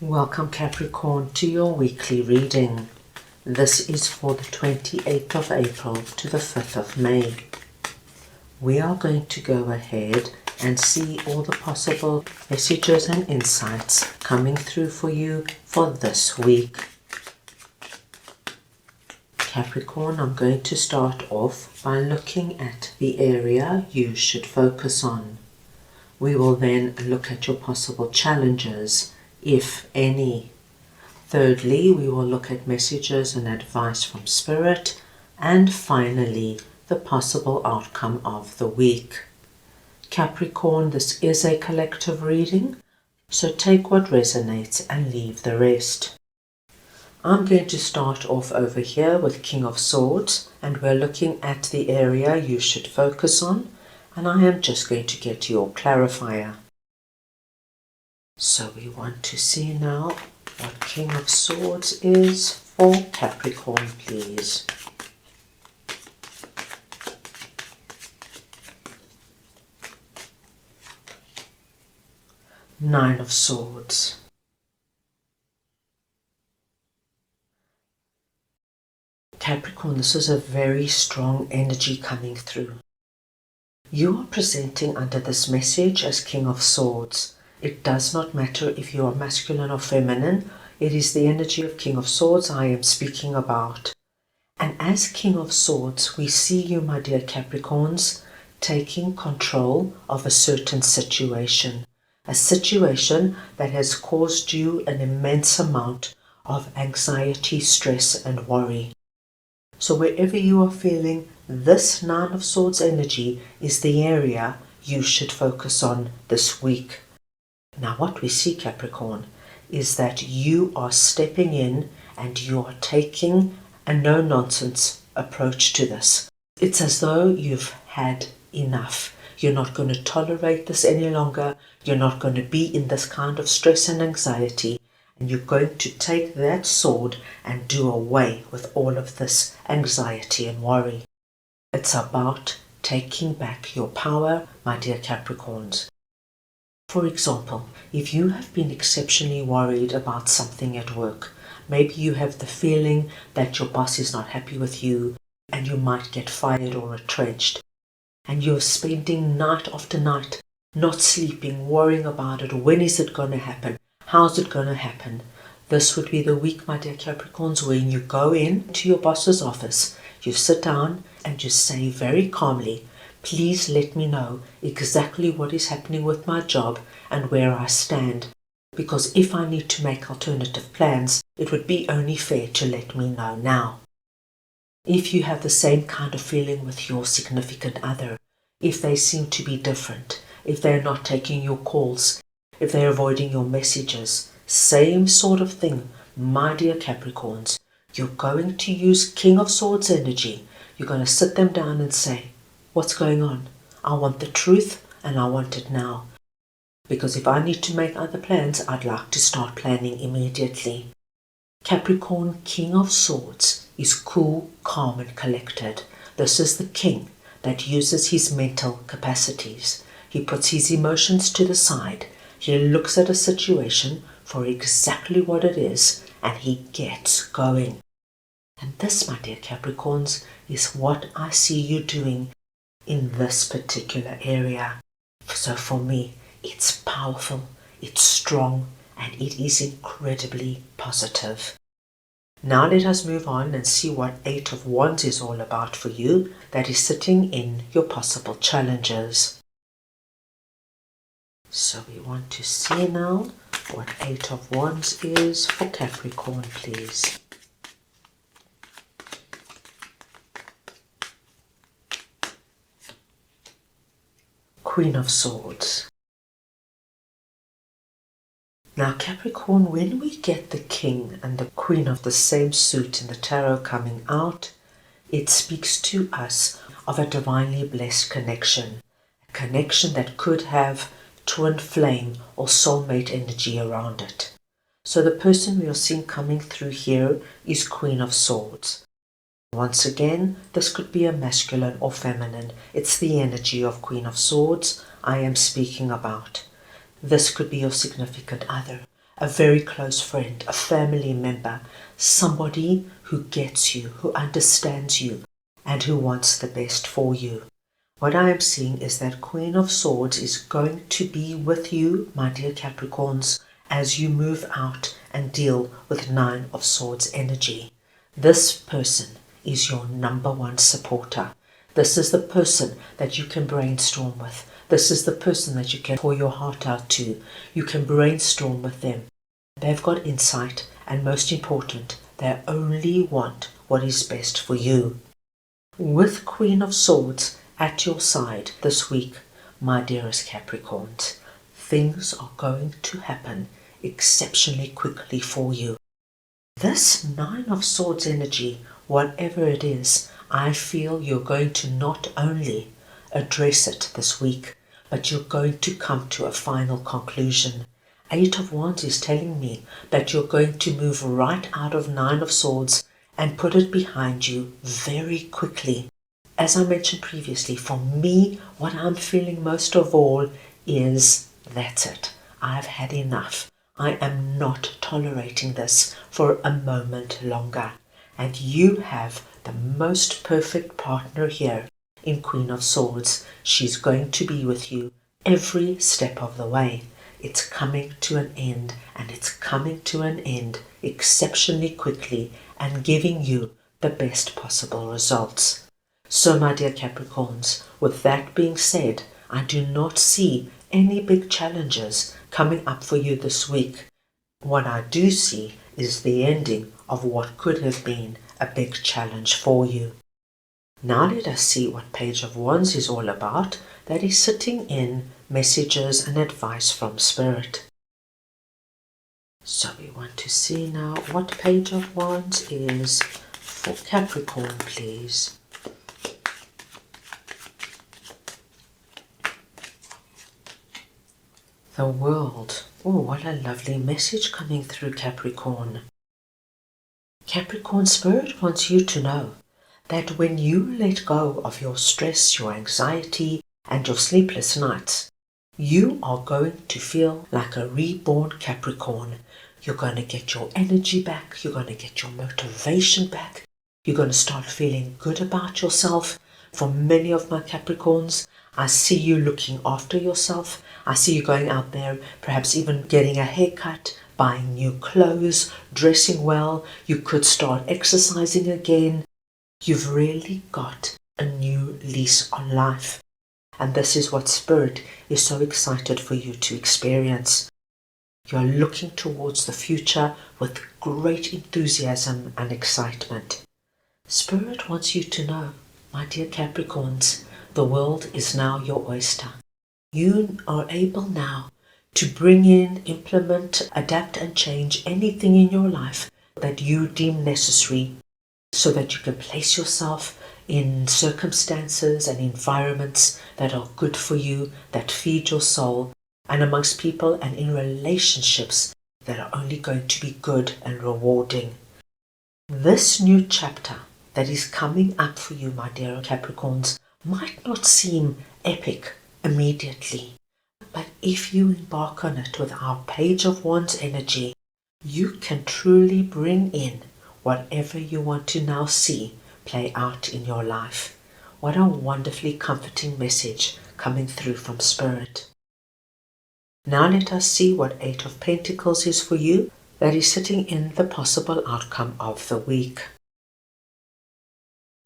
Welcome Capricorn to your weekly reading. This is for the 28th of April to the 5th of May. We are going to go ahead and see all the possible messages and insights coming through for you for this week. Capricorn, I'm going to start off by looking at the area you should focus on. We will then look at your possible challenges, if any. Thirdly, we will look at messages and advice from Spirit. And finally, the possible outcome of the week. Capricorn, this is a collective reading, so take what resonates and leave the rest. I'm going to start off over here with King of Swords, and we're looking at the area you should focus on, and I am just going to get your clarifier. So we want to see now what King of Swords is for Capricorn, please. Nine of Swords. Capricorn, this is a very strong energy coming through. You are presenting under this message as King of Swords. It does not matter if you are masculine or feminine. It is the energy of King of Swords I am speaking about. And as King of Swords, we see you, my dear Capricorns, taking control of a certain situation. A situation that has caused you an immense amount of anxiety, stress and worry. So wherever you are feeling this Nine of Swords energy is the area you should focus on this week. Now what we see, Capricorn, is that you are stepping in and you are taking a no-nonsense approach to this. It's as though you've had enough. You're not going to tolerate this any longer. You're not going to be in this kind of stress and anxiety. And you're going to take that sword and do away with all of this anxiety and worry. It's about taking back your power, my dear Capricorns. For example, if you have been exceptionally worried about something at work, maybe you have the feeling that your boss is not happy with you and you might get fired or retrenched, and you're spending night after night not sleeping, worrying about it. When is it going to happen? How's it going to happen? This would be the week, my dear Capricorns, when you go in to your boss's office, you sit down and you say very calmly, please let me know exactly what is happening with my job and where I stand. Because if I need to make alternative plans, it would be only fair to let me know now. If you have the same kind of feeling with your significant other, if they seem to be different, if they're not taking your calls, if they're avoiding your messages, same sort of thing, my dear Capricorns. You're going to use King of Swords energy. You're going to sit them down and say, what's going on? I want the truth and I want it now. Because if I need to make other plans, I'd like to start planning immediately. Capricorn, King of Swords, is cool, calm and collected. This is the king that uses his mental capacities. He puts his emotions to the side. He looks at a situation for exactly what it is and he gets going. And this, my dear Capricorns, is what I see you doing in this particular area. So for me, it's powerful, it's strong, and it is incredibly positive. Now let us move on and see what Eight of Wands is all about for you, that is sitting in your possible challenges. So we want to see now what Eight of Wands is for Capricorn, please. Queen of Swords. Now Capricorn, when we get the King and the Queen of the same suit in the tarot coming out, it speaks to us of a divinely blessed connection. A connection that could have twin flame or soulmate energy around it. So the person we are seeing coming through here is Queen of Swords. Once again, this could be a masculine or feminine. It's the energy of Queen of Swords I am speaking about. This could be your significant other, a very close friend, a family member, somebody who gets you, who understands you, and who wants the best for you. What I am seeing is that Queen of Swords is going to be with you, my dear Capricorns, as you move out and deal with Nine of Swords energy. This person is your number one supporter. This is the person that you can brainstorm with. This is the person that you can pour your heart out to. You can brainstorm with them. They've got insight, and most important, they only want what is best for you. With Queen of Swords at your side this week, my dearest Capricorns, things are going to happen exceptionally quickly for you. This Nine of Swords energy, whatever it is, I feel you're going to not only address it this week, but you're going to come to a final conclusion. Eight of Wands is telling me that you're going to move right out of Nine of Swords and put it behind you very quickly. As I mentioned previously, for me, what I'm feeling most of all is that's it. I've had enough. I am not tolerating this for a moment longer. And you have the most perfect partner here in Queen of Swords. She's going to be with you every step of the way. It's coming to an end, and it's coming to an end exceptionally quickly and giving you the best possible results. So, my dear Capricorns, with that being said, I do not see any big challenges coming up for you this week. What I do see is the ending of what could have been a big challenge for you. Now let us see what Page of Wands is all about. That is sitting in messages and advice from Spirit. So we want to see now what Page of Wands is for Capricorn, please. The World. Oh, what a lovely message coming through, Capricorn. Capricorn, Spirit wants you to know that when you let go of your stress, your anxiety, and your sleepless nights, you are going to feel like a reborn Capricorn. You're going to get your energy back. You're going to get your motivation back. You're going to start feeling good about yourself. For many of my Capricorns, I see you looking after yourself. I see you going out there, perhaps even getting a haircut, buying new clothes, dressing well. You could start exercising again. You've really got a new lease on life. And this is what Spirit is so excited for you to experience. You're looking towards the future with great enthusiasm and excitement. Spirit wants you to know, my dear Capricorns, the world is now your oyster. You are able now to bring in, implement, adapt and change anything in your life that you deem necessary so that you can place yourself in circumstances and environments that are good for you, that feed your soul, and amongst people and in relationships that are only going to be good and rewarding. This new chapter that is coming up for you, my dear Capricorns, might not seem epic immediately, but if you embark on it with our Page of Wands energy, you can truly bring in whatever you want to now see play out in your life. What a wonderfully comforting message coming through from Spirit. Now let us see what Eight of Pentacles is for you, that is sitting in the possible outcome of the week.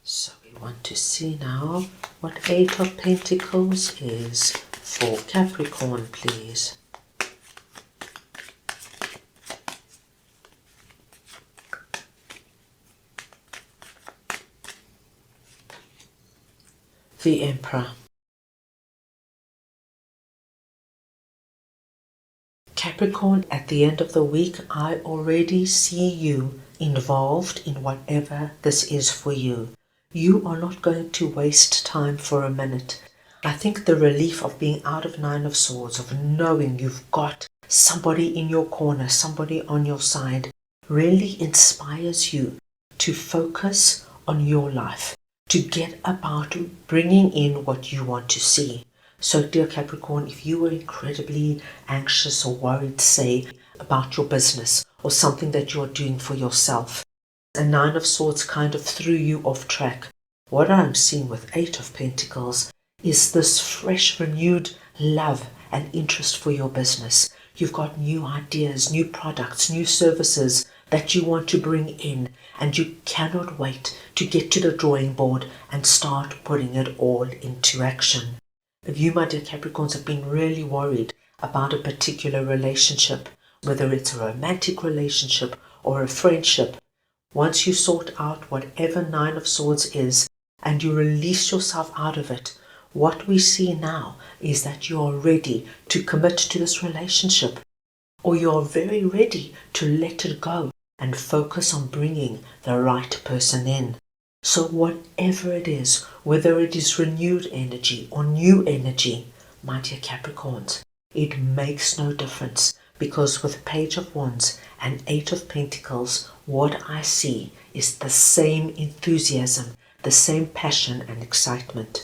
So we want to see now what Eight of Pentacles is for Capricorn, please. The Emperor. Capricorn, at the end of the week, I already see you involved in whatever this is for you. You are not going to waste time for a minute. I think the relief of being out of Nine of Swords, of knowing you've got somebody in your corner, somebody on your side, really inspires you to focus on your life, to get about bringing in what you want to see. So, dear Capricorn, if you were incredibly anxious or worried, say, about your business or something that you're doing for yourself. A Nine of Swords kind of threw you off track. What I'm seeing with Eight of Pentacles is this fresh, renewed love and interest for your business. You've got new ideas, new products, new services that you want to bring in, and you cannot wait to get to the drawing board and start putting it all into action. If you, my dear Capricorns, have been really worried about a particular relationship, whether it's a romantic relationship or a friendship, once you sort out whatever Nine of Swords is and you release yourself out of it, what we see now is that you are ready to commit to this relationship, or you are very ready to let it go and focus on bringing the right person in. So whatever it is, whether it is renewed energy or new energy, my dear Capricorns, it makes no difference, because with Page of Wands and Eight of Pentacles, what I see is the same enthusiasm, the same passion and excitement.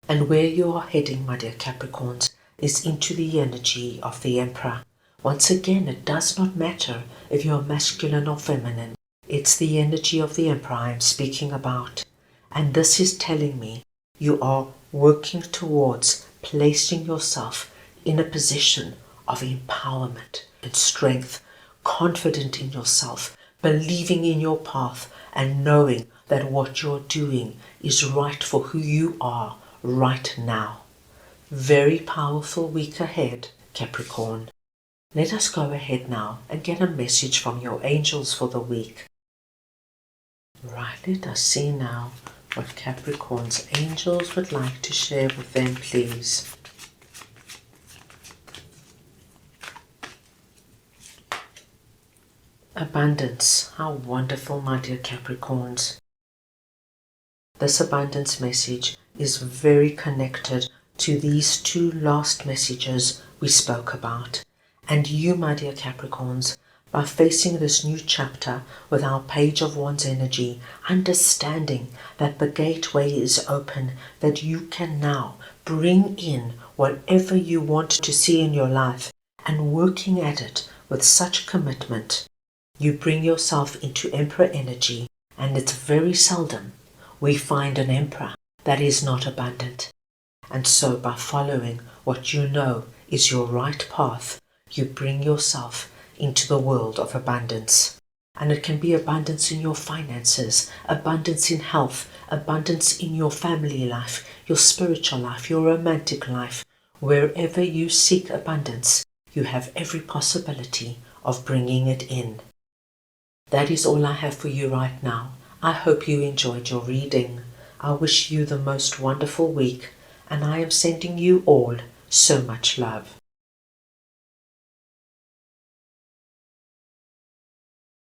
And where you are heading, my dear Capricorns, is into the energy of the Emperor. Once again, it does not matter if you're masculine or feminine. It's the energy of the Emperor I am speaking about. And this is telling me you are working towards placing yourself in a position of empowerment and strength, confident in yourself, believing in your path, and knowing that what you're doing is right for who you are right now. Very powerful week ahead, Capricorn. Let us go ahead now and get a message from your angels for the week. Right, let us see now what Capricorn's angels would like to share with them, please. Abundance. How wonderful, my dear Capricorns. This abundance message is very connected to these two last messages we spoke about. And you, my dear Capricorns, by facing this new chapter with our Page of Wands energy, understanding that the gateway is open, that you can now bring in whatever you want to see in your life, and working at it with such commitment, you bring yourself into Emperor energy, and it's very seldom we find an Emperor that is not abundant. And so by following what you know is your right path, you bring yourself into the world of abundance. And it can be abundance in your finances, abundance in health, abundance in your family life, your spiritual life, your romantic life. Wherever you seek abundance, you have every possibility of bringing it in. That is all I have for you right now. I hope you enjoyed your reading. I wish you the most wonderful week, and I am sending you all so much love.